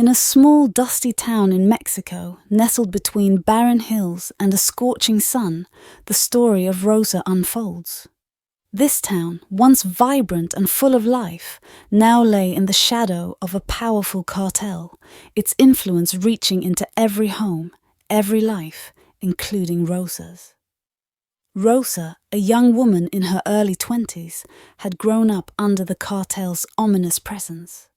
In a small, dusty town in Mexico, nestled between barren hills and a scorching sun, the story of Rosa unfolds. This town, once vibrant and full of life, now lay in the shadow of a powerful cartel, its influence reaching into every home, every life, including Rosa's. Rosa, a young woman in her early 20s, had grown up under the cartel's ominous presence.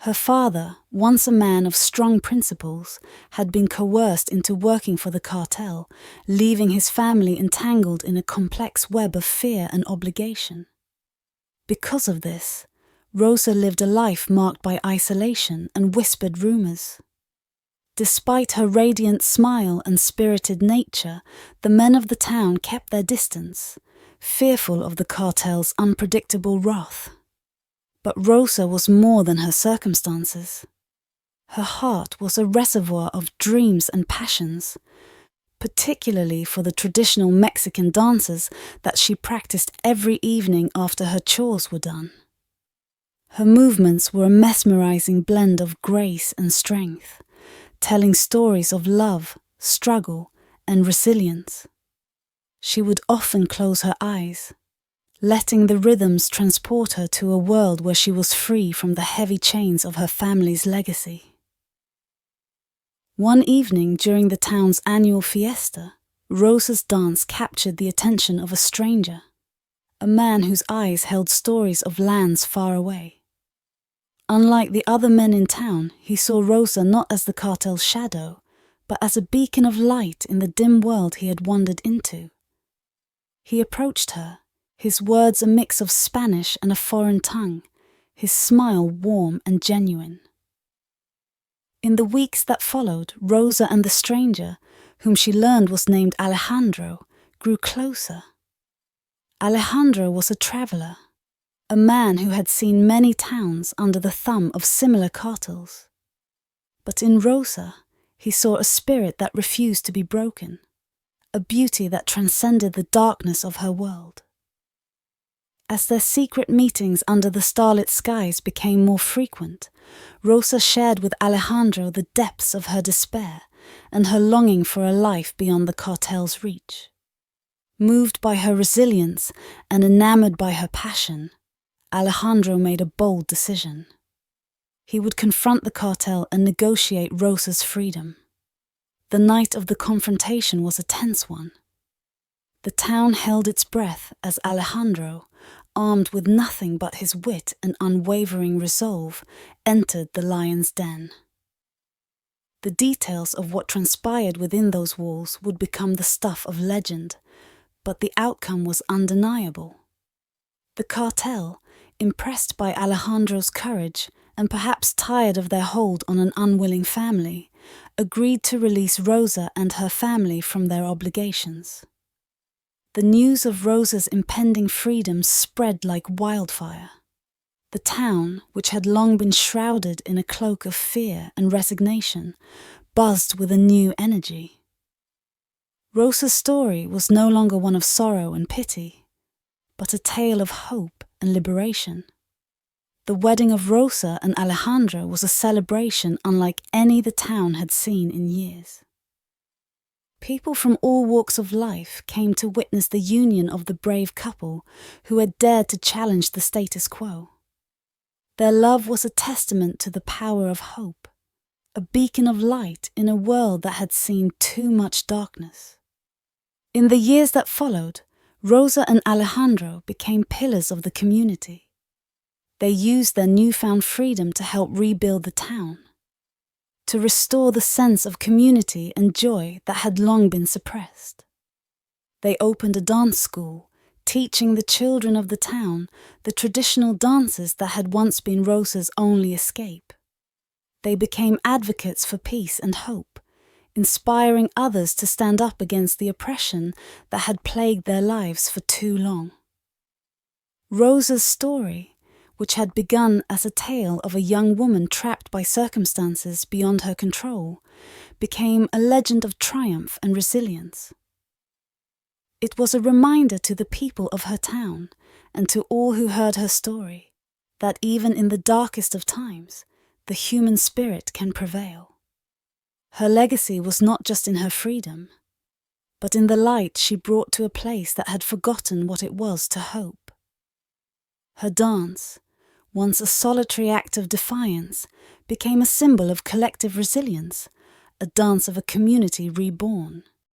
Her father, once a man of strong principles, had been coerced into working for the cartel, leaving his family entangled in a complex web of fear and obligation. Because of this, Rosa lived a life marked by isolation and whispered rumors. Despite her radiant smile and spirited nature, the men of the town kept their distance, fearful of the cartel's unpredictable wrath. But Rosa was more than her circumstances. Her heart was a reservoir of dreams and passions, particularly for the traditional Mexican dances that she practiced every evening after her chores were done. Her movements were a mesmerizing blend of grace and strength, telling stories of love, struggle, and resilience. She would often close her eyes, letting the rhythms transport her to a world where she was free from the heavy chains of her family's legacy. One evening during the town's annual fiesta, Rosa's dance captured the attention of a stranger, a man whose eyes held stories of lands far away. Unlike the other men in town, he saw Rosa not as the cartel's shadow, but as a beacon of light in the dim world he had wandered into. He approached her, his words a mix of Spanish and a foreign tongue, his smile warm and genuine. In the weeks that followed, Rosa and the stranger, whom she learned was named Alejandro, grew closer. Alejandro was a traveler, a man who had seen many towns under the thumb of similar cartels. But in Rosa, he saw a spirit that refused to be broken, a beauty that transcended the darkness of her world. As their secret meetings under the starlit skies became more frequent, Rosa shared with Alejandro the depths of her despair and her longing for a life beyond the cartel's reach. Moved by her resilience and enamored by her passion, Alejandro made a bold decision. He would confront the cartel and negotiate Rosa's freedom. The night of the confrontation was a tense one. The town held its breath as Alejandro, armed with nothing but his wit and unwavering resolve, entered the lion's den. The details of what transpired within those walls would become the stuff of legend, but the outcome was undeniable. The cartel, impressed by Alejandro's courage and perhaps tired of their hold on an unwilling family, agreed to release Rosa and her family from their obligations. The news of Rosa's impending freedom spread like wildfire. The town, which had long been shrouded in a cloak of fear and resignation, buzzed with a new energy. Rosa's story was no longer one of sorrow and pity, but a tale of hope and liberation. The wedding of Rosa and Alejandro was a celebration unlike any the town had seen in years. People from all walks of life came to witness the union of the brave couple who had dared to challenge the status quo. Their love was a testament to the power of hope, a beacon of light in a world that had seen too much darkness. In the years that followed, Rosa and Alejandro became pillars of the community. They used their newfound freedom to help rebuild the town, to restore the sense of community and joy that had long been suppressed. They opened a dance school, teaching the children of the town the traditional dances that had once been Rosa's only escape. They became advocates for peace and hope, inspiring others to stand up against the oppression that had plagued their lives for too long. Rosa's story, which had begun as a tale of a young woman trapped by circumstances beyond her control, became a legend of triumph and resilience. It was a reminder to the people of her town and to all who heard her story that even in the darkest of times, the human spirit can prevail. Her legacy was not just in her freedom, but in the light she brought to a place that had forgotten what it was to hope. Her dance, once a solitary act of defiance, became a symbol of collective resilience, a dance of a community reborn.